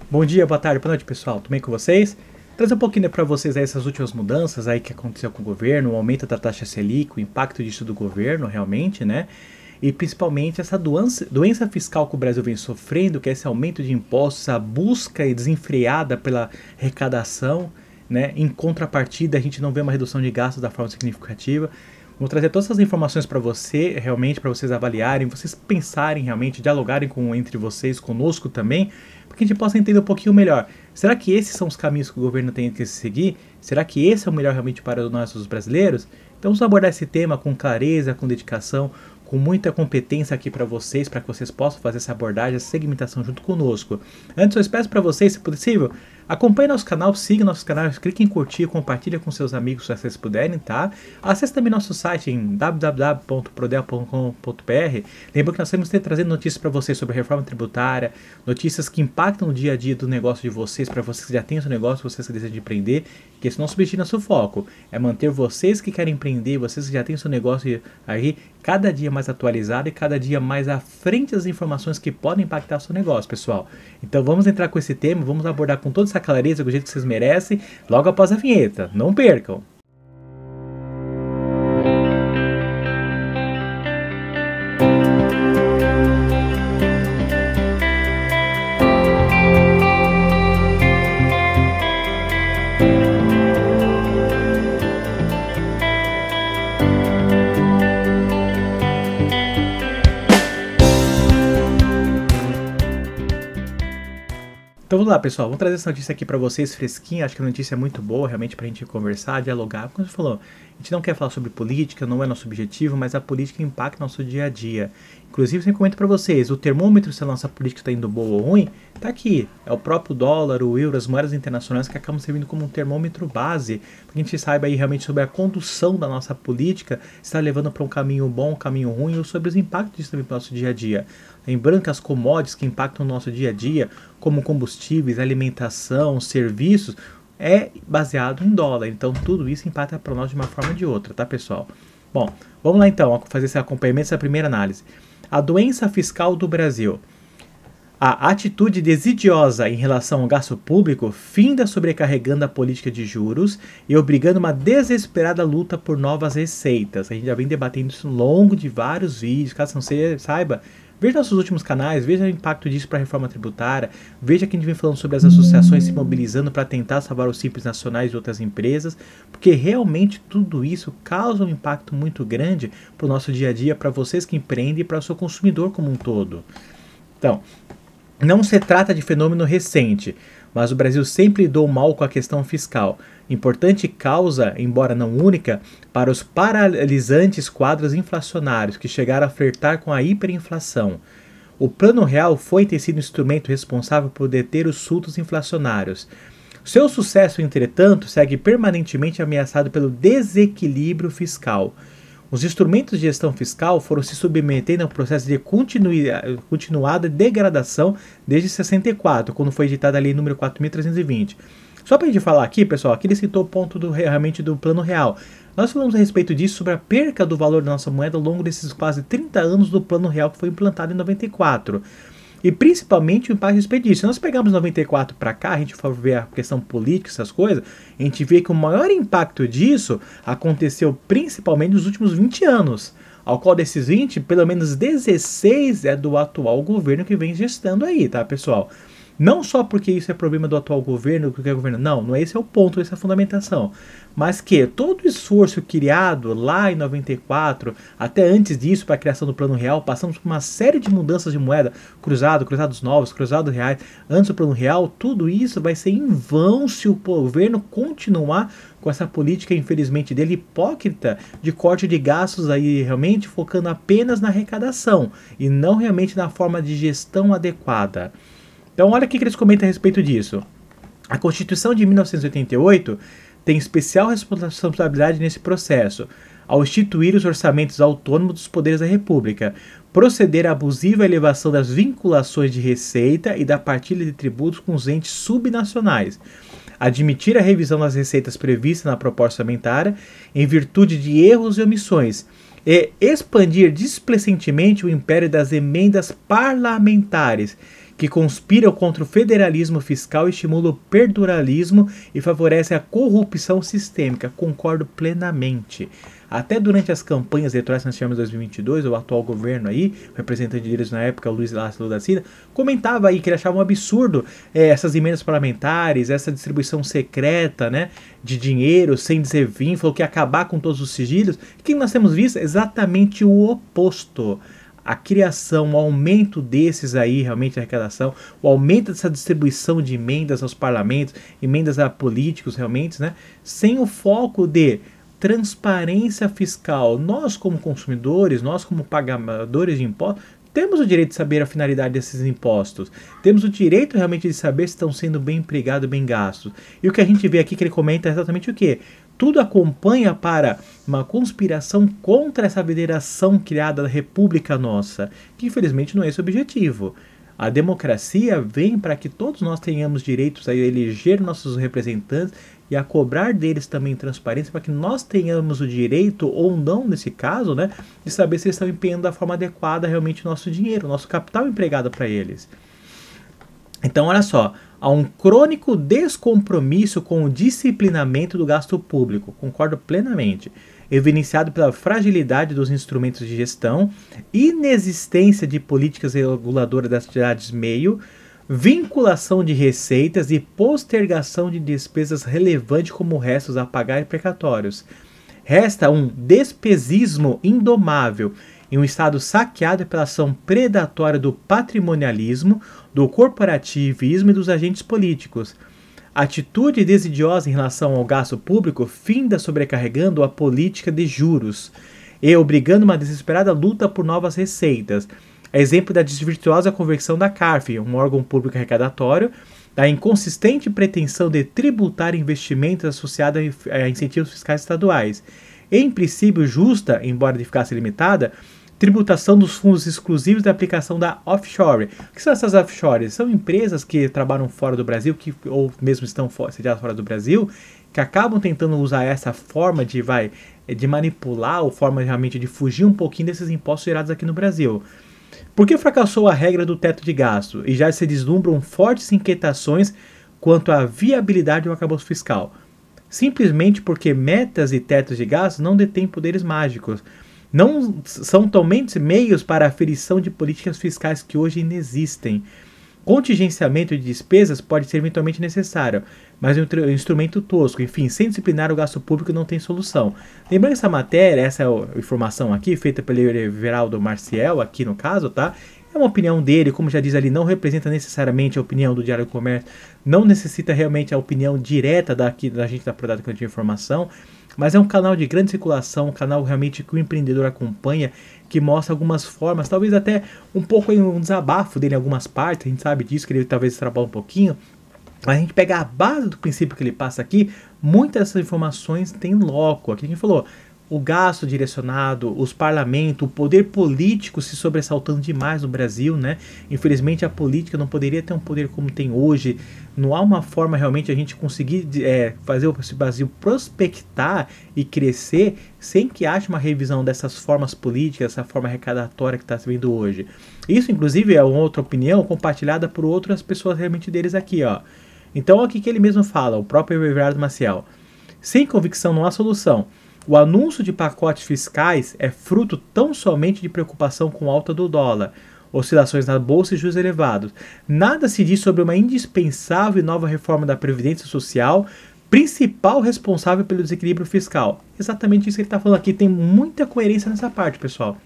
Bom dia, boa tarde, boa noite, pessoal. Tudo bem com vocês? Trazer um pouquinho para vocês aí essas últimas mudanças aí que aconteceu com o governo, o aumento da taxa Selic, o impacto disso do governo realmente, né? E principalmente essa doença fiscal que o Brasil vem sofrendo, que é esse aumento de impostos, a busca desenfreada pela arrecadação, né? Em contrapartida, a gente não vê uma redução de gastos da forma significativa. Vou trazer todas essas informações para você, realmente, para vocês avaliarem, vocês pensarem realmente, dialogarem entre vocês, conosco também, para que a gente possa entender um pouquinho melhor. Será que esses são os caminhos que o governo tem que seguir? Será que esse é o melhor realmente para nós, os brasileiros? Então vamos abordar esse tema com clareza, com dedicação, com muita competência aqui para que vocês possam fazer essa abordagem, essa segmentação junto conosco. Antes, eu peço para vocês, se possível, acompanhe nosso canal, siga nosso canal, clique em curtir, compartilhe com seus amigos se vocês puderem, tá? Acesse também nosso site em www.prodel.com.br. Lembra que nós estamos trazendo notícias para vocês sobre a reforma tributária, notícias que impactam no dia a dia do negócio de vocês, para vocês que já têm o seu negócio, vocês que desejam empreender, que esse nosso objetivo, nosso foco é manter vocês que querem empreender, vocês que já têm o seu negócio aí, cada dia mais atualizado e cada dia mais à frente das informações que podem impactar o seu negócio, pessoal. Então vamos entrar com esse tema, vamos abordar com toda essa clareza, do jeito que vocês merecem, logo após a vinheta. Não percam! Então vamos lá, pessoal, vamos trazer essa notícia aqui para vocês fresquinha. Acho que a notícia é muito boa realmente para a gente conversar, dialogar. Como você falou, a gente não quer falar sobre política, não é nosso objetivo, mas a política impacta nosso dia a dia. Inclusive, eu sempre comento para vocês, o termômetro se a nossa política está indo boa ou ruim, está aqui. É o próprio dólar, o euro, as moedas internacionais que acabam servindo como um termômetro base, para que a gente saiba aí realmente sobre a condução da nossa política, se está levando para um caminho bom, um caminho ruim, ou sobre os impactos disso também para o nosso dia a dia. Lembrando que as commodities que impactam o nosso dia a dia, como combustíveis, alimentação, serviços, é baseado em dólar. Então tudo isso impacta para nós de uma forma ou de outra, tá, pessoal? Bom, vamos lá então fazer esse acompanhamento, essa primeira análise. A doença fiscal do Brasil. A atitude desidiosa em relação ao gasto público finda sobrecarregando a política de juros e obrigando uma desesperada luta por novas receitas. A gente já vem debatendo isso ao longo de vários vídeos, caso você saiba. Veja nossos últimos canais, veja o impacto disso para a reforma tributária, veja que a gente vem falando sobre as associações se mobilizando para tentar salvar os simples nacionais e outras empresas, porque realmente tudo isso causa um impacto muito grande para o nosso dia a dia, para vocês que empreendem e para o seu consumidor como um todo. Então, não se trata de fenômeno recente, mas o Brasil sempre lidou mal com a questão fiscal. Importante causa, embora não única, para os paralisantes quadros inflacionários que chegaram a flertar com a hiperinflação. O Plano Real foi e tem sido um instrumento responsável por deter os surtos inflacionários. Seu sucesso, entretanto, segue permanentemente ameaçado pelo desequilíbrio fiscal. Os instrumentos de gestão fiscal foram se submetendo a um processo de continuada degradação desde 64, quando foi editada a lei número 4.320. Só para a gente falar aqui, pessoal, aqui ele citou o ponto realmente do Plano Real. Nós falamos a respeito disso, sobre a perca do valor da nossa moeda ao longo desses quase 30 anos do Plano Real que foi implantado em 94. E principalmente o impacto a respeito disso. Se nós pegarmos 94 para cá, a gente for ver a questão política, essas coisas, a gente vê que o maior impacto disso aconteceu principalmente nos últimos 20 anos. Ao qual desses 20, pelo menos 16 é do atual governo que vem gestando aí, tá, pessoal? Não só porque isso é problema do atual governo, do que é o governo, não é esse é o ponto, essa é a fundamentação. Mas que todo o esforço criado lá em 94, até antes disso, para a criação do Plano Real, passamos por uma série de mudanças de moeda, cruzados novos, cruzados reais, antes do Plano Real, tudo isso vai ser em vão se o governo continuar com essa política, infelizmente, dele hipócrita de corte de gastos aí, realmente focando apenas na arrecadação e não realmente na forma de gestão adequada. Então olha o que eles comentam a respeito disso. A Constituição de 1988 tem especial responsabilidade nesse processo, ao instituir os orçamentos autônomos dos poderes da República, proceder à abusiva elevação das vinculações de receita e da partilha de tributos com os entes subnacionais, admitir a revisão das receitas previstas na proposta orçamentária em virtude de erros e omissões, e expandir displicentemente o império das emendas parlamentares, que conspiram contra o federalismo fiscal, estimulam o perduralismo e favorecem a corrupção sistêmica. Concordo plenamente. Até durante as campanhas eleitorais que nós tivemos em 2022, o atual governo aí, o representante deles na época, o Luiz Inácio Lula da Silva, comentava aí que ele achava um absurdo essas emendas parlamentares, essa distribuição secreta, né, de dinheiro, sem dizer fim, falou que ia acabar com todos os sigilos. O que nós temos visto? Exatamente o oposto. A criação, o aumento desses aí, realmente a arrecadação, o aumento dessa distribuição de emendas aos parlamentos, emendas a políticos realmente, né, sem o foco de transparência fiscal. Nós como consumidores, nós como pagadores de impostos, temos o direito de saber a finalidade desses impostos. Temos o direito realmente de saber se estão sendo bem empregados, bem gastos. E o que a gente vê aqui que ele comenta é exatamente o quê? Tudo acompanha para uma conspiração contra essa federação criada da República Nossa, que infelizmente não é esse o objetivo. A democracia vem para que todos nós tenhamos direitos a eleger nossos representantes e a cobrar deles também transparência para que nós tenhamos o direito, ou não nesse caso, né, de saber se eles estão empenhando da forma adequada realmente o nosso dinheiro, o nosso capital empregado para eles. Então, olha só, há um crônico descompromisso com o disciplinamento do gasto público, concordo plenamente, evidenciado pela fragilidade dos instrumentos de gestão, inexistência de políticas reguladoras das atividades meio, vinculação de receitas e postergação de despesas relevantes como restos a pagar e precatórios. Resta um despesismo indomável em um Estado saqueado pela ação predatória do patrimonialismo, do corporativismo e dos agentes políticos. Atitude desidiosa em relação ao gasto público finda sobrecarregando a política de juros e obrigando uma desesperada luta por novas receitas. Exemplo da desvirtuosa conversão da CARF, um órgão público arrecadatório, da inconsistente pretensão de tributar investimentos associados a incentivos fiscais estaduais. Em princípio justa, embora de eficácia limitada, tributação dos fundos exclusivos da aplicação da offshore. O que são essas offshores? São empresas que trabalham fora do Brasil, ou mesmo estão sediadas fora do Brasil, que acabam tentando usar essa forma de manipular, ou forma realmente de fugir um pouquinho desses impostos gerados aqui no Brasil. Por que fracassou a regra do teto de gasto e já se deslumbram fortes inquietações quanto à viabilidade do arcabouço fiscal? Simplesmente porque metas e tetos de gasto não detêm poderes mágicos. Não são somente meios para a aferição de políticas fiscais que hoje inexistem. Contingenciamento de despesas pode ser eventualmente necessário, mas é um instrumento tosco. Enfim, sem disciplinar o gasto público não tem solução. Lembrando que essa matéria, essa informação aqui, feita pelo Everaldo Marciel, aqui no caso, tá? É uma opinião dele, como já diz ali, não representa necessariamente a opinião do Diário do Comércio, não necessita realmente a opinião direta da gente da Prodata de Informação, mas é um canal de grande circulação, um canal realmente que o empreendedor acompanha, que mostra algumas formas, talvez até um pouco um desabafo dele em algumas partes, a gente sabe disso, que ele talvez trabalhe um pouquinho, mas a gente pega a base do princípio que ele passa aqui, muitas dessas informações tem loco. Aqui a gente falou, o gasto direcionado, os parlamentos, o poder político se sobressaltando demais no Brasil, né? Infelizmente a política não poderia ter um poder como tem hoje. Não há uma forma realmente a gente conseguir fazer o Brasil prospectar e crescer sem que haja uma revisão dessas formas políticas, essa forma arrecadatória que está se vendo hoje. Isso, inclusive, é uma outra opinião compartilhada por outras pessoas realmente deles aqui, ó. Então, aqui que ele mesmo fala, o próprio Everardo Maciel. Sem convicção não há solução. O anúncio de pacotes fiscais é fruto tão somente de preocupação com a alta do dólar, oscilações na bolsa e juros elevados. Nada se diz sobre uma indispensável e nova reforma da Previdência Social, principal responsável pelo desequilíbrio fiscal. Exatamente isso que ele está falando aqui, tem muita coerência nessa parte, pessoal.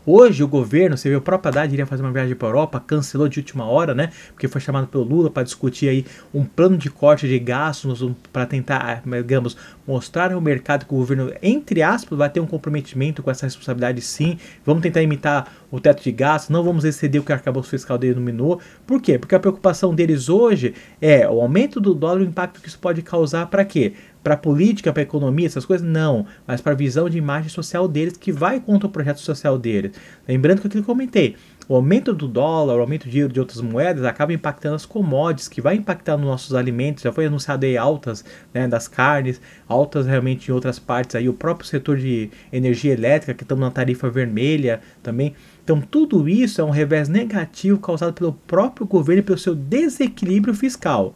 Hoje o governo, você vê, o próprio Haddad iria fazer uma viagem para a Europa, cancelou de última hora, né? Porque foi chamado pelo Lula para discutir aí um plano de corte de gastos para tentar, digamos, mostrar ao mercado que o governo, entre aspas, vai ter um comprometimento com essa responsabilidade sim. Vamos tentar imitar o teto de gastos, não vamos exceder o que o arcabouço fiscal denominou. Por quê? Porque a preocupação deles hoje é o aumento do dólar e o impacto que isso pode causar para quê? Para a política, para a economia, essas coisas, não. Mas para a visão de imagem social deles, que vai contra o projeto social deles. Lembrando que aquilo que eu comentei, O aumento do dólar, o aumento de outras moedas acaba impactando as commodities, que vai impactar nos nossos alimentos. Já foi anunciado aí altas, né, das carnes, altas realmente em outras partes aí, o próprio setor de energia elétrica, que estamos na tarifa vermelha também. Então tudo isso é um revés negativo causado pelo próprio governo e pelo seu desequilíbrio fiscal.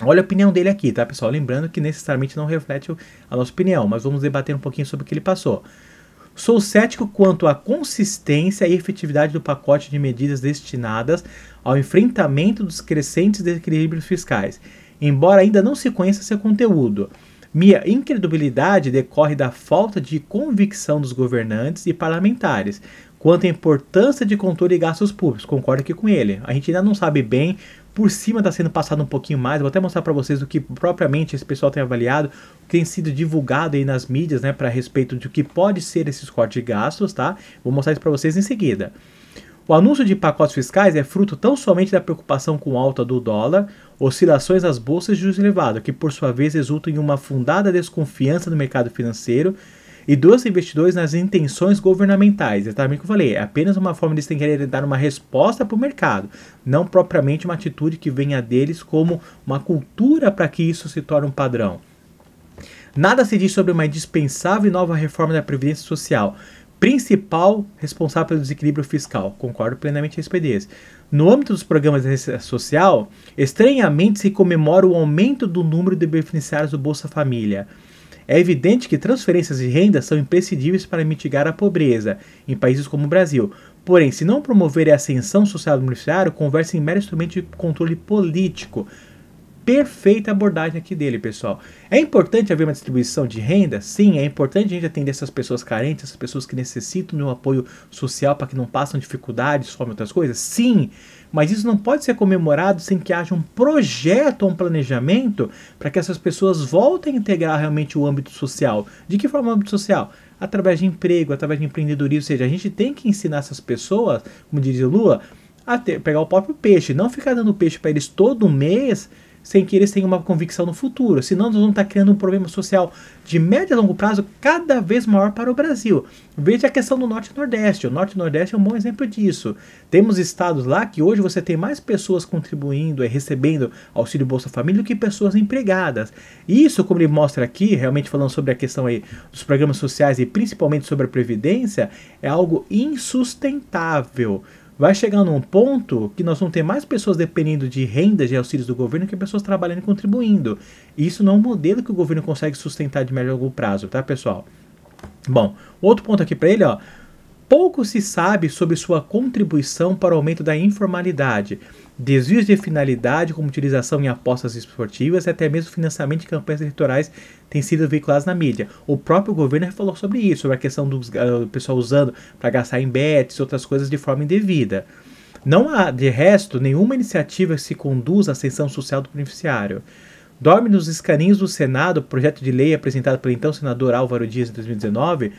Olha a opinião dele aqui, tá, pessoal? Lembrando que necessariamente não reflete a nossa opinião, mas vamos debater um pouquinho sobre o que ele passou. Sou cético quanto à consistência e efetividade do pacote de medidas destinadas ao enfrentamento dos crescentes desequilíbrios fiscais, embora ainda não se conheça seu conteúdo. Minha incredulidade decorre da falta de convicção dos governantes e parlamentares quanto à importância de controle de gastos públicos. Concordo aqui com ele. A gente ainda não sabe bem, por cima está sendo passado um pouquinho mais. Vou até mostrar para vocês o que propriamente esse pessoal tem avaliado, o que tem sido divulgado aí nas mídias, né, para respeito de o que pode ser esses cortes de gastos, tá? Vou mostrar isso para vocês em seguida. O anúncio de pacotes fiscais é fruto tão somente da preocupação com a alta do dólar, oscilações das bolsas de juros elevados, que por sua vez resultam em uma fundada desconfiança no mercado financeiro e dos investidores nas intenções governamentais. Exatamente o que eu falei, é apenas uma forma de eles querer dar uma resposta para o mercado, não propriamente uma atitude que venha deles como uma cultura para que isso se torne um padrão. Nada se diz sobre uma indispensável e nova reforma da Previdência Social, principal responsável pelo desequilíbrio fiscal. Concordo plenamente a respeito desse. No âmbito dos programas de assistência social, estranhamente se comemora o aumento do número de beneficiários do Bolsa Família. É evidente que transferências de renda são imprescindíveis para mitigar a pobreza em países como o Brasil. Porém, se não promover a ascensão social do beneficiário, conversa em mero instrumento de controle político. Perfeita abordagem aqui dele, pessoal. É importante haver uma distribuição de renda? Sim, é importante a gente atender essas pessoas carentes, essas pessoas que necessitam de um apoio social para que não passem dificuldades, fome, outras coisas? Sim, mas isso não pode ser comemorado sem que haja um projeto ou um planejamento para que essas pessoas voltem a integrar realmente o âmbito social. De que forma o âmbito social? Através de emprego, através de empreendedorismo, ou seja, a gente tem que ensinar essas pessoas, como dizia o Lula, a pegar o próprio peixe, não ficar dando peixe para eles todo mês, sem que eles tenham uma convicção no futuro. Senão nós vamos estar criando um problema social de médio e longo prazo cada vez maior para o Brasil. Veja a questão do Norte e Nordeste. O Norte e Nordeste é um bom exemplo disso. Temos estados lá que hoje você tem mais pessoas contribuindo e recebendo auxílio Bolsa Família do que pessoas empregadas. Isso, como ele mostra aqui, realmente falando sobre a questão aí dos programas sociais e principalmente sobre a Previdência, é algo insustentável. Vai chegar num ponto que nós vamos ter mais pessoas dependendo de rendas e auxílios do governo que pessoas trabalhando e contribuindo. Isso não é um modelo que o governo consegue sustentar de médio a longo prazo, tá, pessoal? Bom, outro ponto aqui para ele, ó. Pouco se sabe sobre sua contribuição para o aumento da informalidade, desvios de finalidade como utilização em apostas esportivas e até mesmo financiamento de campanhas eleitorais têm sido veiculados na mídia. O próprio governo falou sobre isso, sobre a questão do pessoal usando para gastar em bets e outras coisas de forma indevida. Não há, de resto, nenhuma iniciativa que se conduz à ascensão social do beneficiário. Dorme nos escaninhos do Senado o projeto de lei apresentado pelo então senador Álvaro Dias em 2019,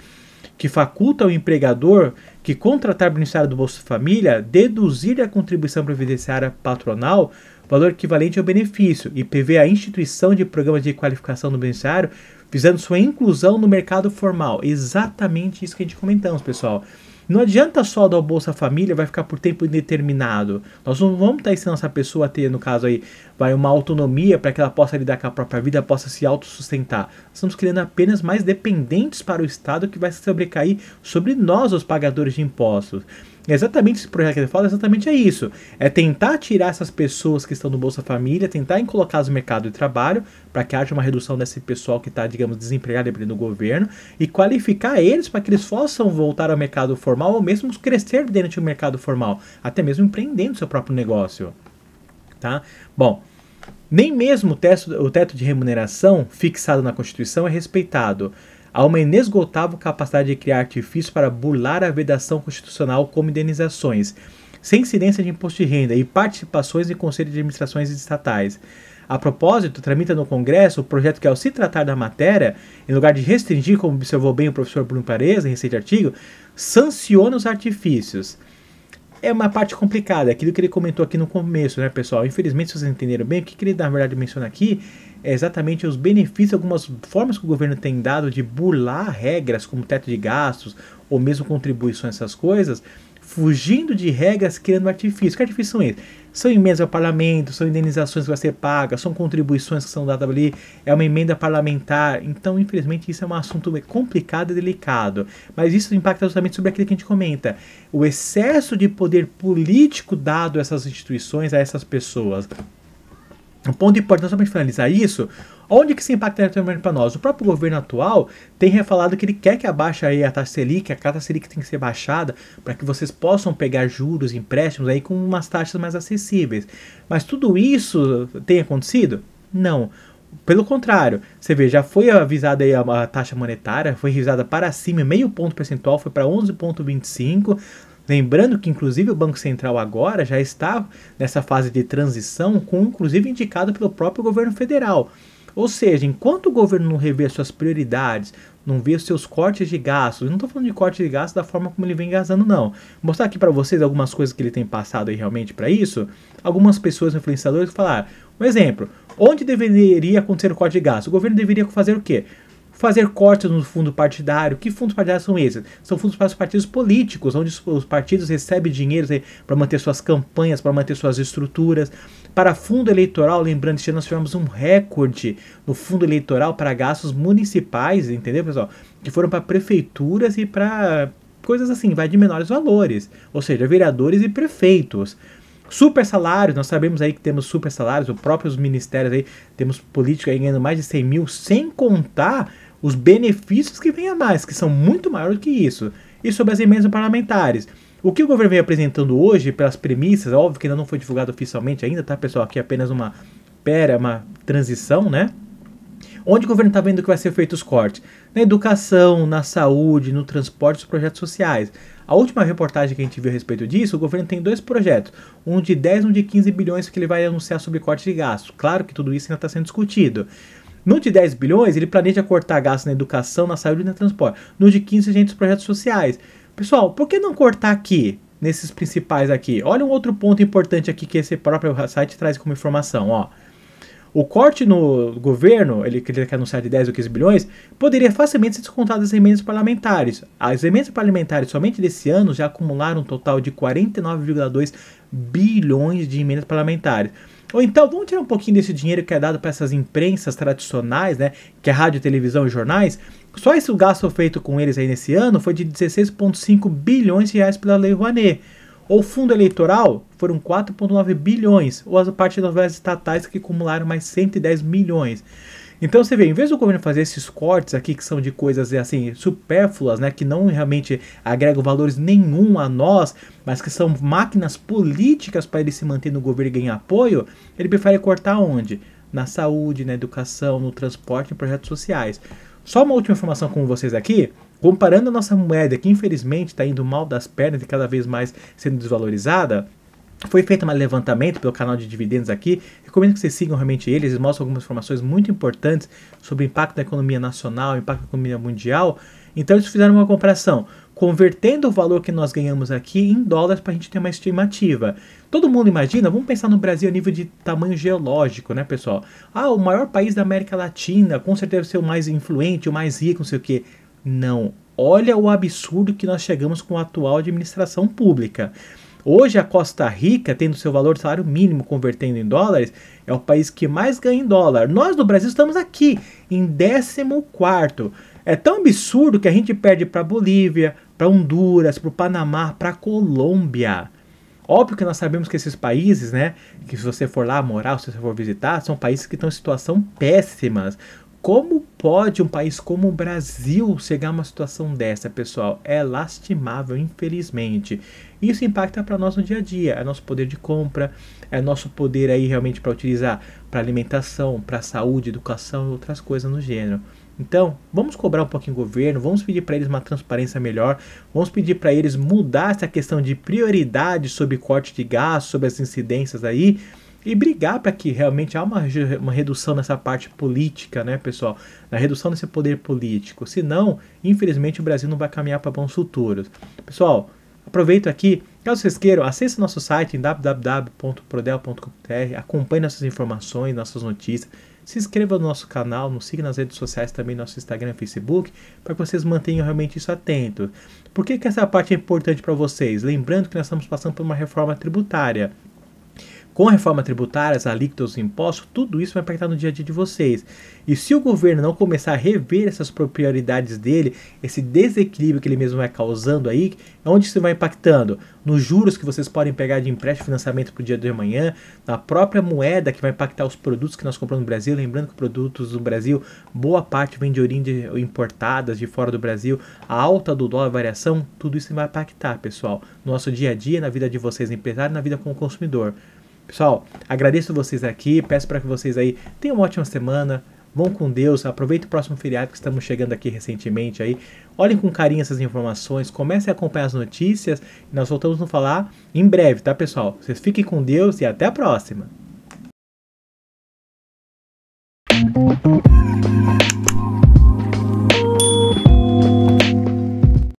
que faculta ao empregador que contratar beneficiário do Bolsa Família deduzir da contribuição previdenciária patronal valor equivalente ao benefício e prevê a instituição de programas de qualificação do beneficiário visando sua inclusão no mercado formal. Exatamente isso que a gente comentamos, pessoal. Não adianta só dar o Bolsa Família, vai ficar por tempo indeterminado. Nós não vamos estar ensinando essa pessoa a ter, no caso aí, uma autonomia para que ela possa lidar com a própria vida, possa se autossustentar. Estamos criando apenas mais dependentes para o Estado que vai se sobrecair sobre nós, os pagadores de impostos. Exatamente esse projeto que ele fala, exatamente é isso. É tentar tirar essas pessoas que estão no Bolsa Família, tentar colocá-las no mercado de trabalho, para que haja uma redução desse pessoal que está, digamos, desempregado dependendo do governo, e qualificar eles para que eles possam voltar ao mercado formal, ou mesmo crescer dentro do mercado formal, até mesmo empreendendo seu próprio negócio. Tá? Bom, nem mesmo o teto de remuneração fixado na Constituição é respeitado. Há uma inesgotável capacidade de criar artifícios para burlar a vedação constitucional como indenizações, sem incidência de imposto de renda e participações em conselhos de administrações estatais. A propósito, tramita no Congresso o projeto que, ao se tratar da matéria, em lugar de restringir, como observou bem o professor Bruno Paredes em recente artigo, sanciona os artifícios. É uma parte complicada, aquilo que ele comentou aqui no começo, né, pessoal? Infelizmente, se vocês entenderam bem, o que ele, na verdade, menciona aqui é exatamente os benefícios, algumas formas que o governo tem dado de burlar regras, como teto de gastos, ou mesmo contribuições, essas coisas, fugindo de regras, criando artifícios. Que artifícios são esses? São emendas ao parlamento, são indenizações que vão ser pagas, são contribuições que são dadas ali, é uma emenda parlamentar. Então, infelizmente, isso é um assunto complicado e delicado. Mas isso impacta justamente sobre aquilo que a gente comenta. O excesso de poder político dado a essas instituições, a essas pessoas. Um ponto importante, só para finalizar isso, onde que se impacta diretamente para nós? O próprio governo atual tem falado que ele quer que abaixe aí a taxa Selic, a taxa Selic tem que ser baixada para que vocês possam pegar juros, empréstimos aí com umas taxas mais acessíveis. Mas tudo isso tem acontecido? Não. Pelo contrário, você vê, já foi avisada aí a taxa monetária, foi revisada para cima, meio ponto percentual, foi para 11,25%. Lembrando que, inclusive, o Banco Central agora já está nessa fase de transição, inclusive indicado pelo próprio governo federal. Ou seja, enquanto o governo não revê suas prioridades, não vê os seus cortes de gastos, eu não estou falando de cortes de gastos da forma como ele vem gastando, não. Vou mostrar aqui para vocês algumas coisas que ele tem passado aí realmente para isso. Algumas pessoas influenciadoras falaram, um exemplo, onde deveria acontecer o corte de gastos? O governo deveria fazer o quê? Fazer cortes no fundo partidário. Que fundos partidários são esses? São fundos para os partidos políticos, onde os partidos recebem dinheiro para manter suas campanhas, para manter suas estruturas. Para fundo eleitoral, lembrando que nós tivemos um recorde no fundo eleitoral para gastos municipais, entendeu, pessoal? Que foram para prefeituras e para coisas assim, vai de menores valores. Ou seja, vereadores e prefeitos. Super salários, nós sabemos aí que temos super salários, os próprios ministérios aí, temos políticos aí ganhando mais de 100 mil, sem contar os benefícios que vêm a mais, que são muito maiores do que isso. E sobre as emendas parlamentares. O que o governo vem apresentando hoje, pelas premissas, óbvio que ainda não foi divulgado oficialmente ainda, tá, pessoal? Aqui é apenas uma transição, né? Onde o governo está vendo que vai ser feito os cortes? Na educação, na saúde, no transporte, nos projetos sociais. A última reportagem que a gente viu a respeito disso, o governo tem 2 projetos, um de 10 e um de 15 bilhões que ele vai anunciar sobre corte de gastos. Claro que tudo isso ainda está sendo discutido. No de 10 bilhões, ele planeja cortar gastos na educação, na saúde e no transporte. No de 15, gente, os projetos sociais. Pessoal, por que não cortar aqui, nesses principais aqui? Olha um outro ponto importante aqui que esse próprio site traz como informação, ó. O corte no governo, ele quer anunciar de 10 ou 15 bilhões, poderia facilmente ser descontado das emendas parlamentares. As emendas parlamentares somente desse ano já acumularam um total de 49,2 bilhões de emendas parlamentares. Ou então, vamos tirar um pouquinho desse dinheiro que é dado para essas imprensas tradicionais, né, que é rádio, televisão e jornais. Só esse gasto feito com eles aí nesse ano foi de 16,5 bilhões de reais pela Lei Rouanet. O fundo eleitoral foram 4,9 bilhões, ou as partidas estatais que acumularam mais 110 milhões. Então você vê, em vez do governo fazer esses cortes aqui, que são de coisas assim supérfluas, né, que não realmente agregam valores nenhum a nós, mas que são máquinas políticas para ele se manter no governo e ganhar apoio, ele prefere cortar onde? Na saúde, na educação, no transporte e em projetos sociais. Só uma última informação com vocês aqui, comparando a nossa moeda, que infelizmente está indo mal das pernas e cada vez mais sendo desvalorizada, foi feito um levantamento pelo canal de dividendos aqui. Recomendo que vocês sigam realmente eles mostram algumas informações muito importantes sobre o impacto da economia nacional, o impacto da economia mundial. Então eles fizeram uma comparação, convertendo o valor que nós ganhamos aqui em dólares para a gente ter uma estimativa. Todo mundo imagina, vamos pensar no Brasil a nível de tamanho geológico, né, pessoal? O maior país da América Latina, com certeza ser o mais influente, o mais rico, não sei o quê. Não, olha o absurdo que nós chegamos com a atual administração pública. Hoje a Costa Rica, tendo seu valor de salário mínimo convertendo em dólares, é o país que mais ganha em dólar. Nós do Brasil estamos aqui, em 14º. É tão absurdo que a gente perde para Bolívia, para Honduras, para o Panamá, para a Colômbia. Óbvio que nós sabemos que esses países, né, que se você for lá morar, se você for visitar, são países que estão em situação péssimas. Como pode um país como o Brasil chegar a uma situação dessa, pessoal? É lastimável, infelizmente. Isso impacta para nós no dia a dia. É nosso poder de compra, é nosso poder aí realmente para utilizar para alimentação, para saúde, educação e outras coisas no gênero. Então, vamos cobrar um pouquinho o governo, vamos pedir para eles uma transparência melhor, vamos pedir para eles mudar essa questão de prioridade sobre corte de gastos, sobre as incidências aí, e brigar para que realmente há uma redução nessa parte política, né, pessoal? Na redução desse poder político. Senão, infelizmente, o Brasil não vai caminhar para bons futuros. Pessoal, aproveito aqui Caso vocês queiram, acesse o nosso site em www.prodel.com.br, acompanhe nossas informações, nossas notícias, se inscreva no nosso canal, nos siga nas redes sociais também, nosso Instagram e Facebook, para que vocês mantenham realmente isso atento. Por que essa parte é importante para vocês? Lembrando que nós estamos passando por uma reforma tributária. Com a reforma tributária, as alíquotas, os impostos, tudo isso vai impactar no dia a dia de vocês. E se o governo não começar a rever essas prioridades dele, esse desequilíbrio que ele mesmo vai causando aí, onde isso vai impactando? Nos juros que vocês podem pegar de empréstimo e financiamento para o dia de amanhã, na própria moeda que vai impactar os produtos que nós compramos no Brasil. Lembrando que produtos do Brasil, boa parte vem de origem importadas de fora do Brasil. A alta do dólar, a variação, tudo isso vai impactar, pessoal, no nosso dia a dia, na vida de vocês empresários, na vida como consumidor. Pessoal, agradeço vocês aqui, peço para que vocês aí tenham uma ótima semana, vão com Deus, aproveitem o próximo feriado que estamos chegando aqui recentemente aí, olhem com carinho essas informações, comecem a acompanhar as notícias e nós voltamos a falar em breve, tá, pessoal? Vocês fiquem com Deus e até a próxima!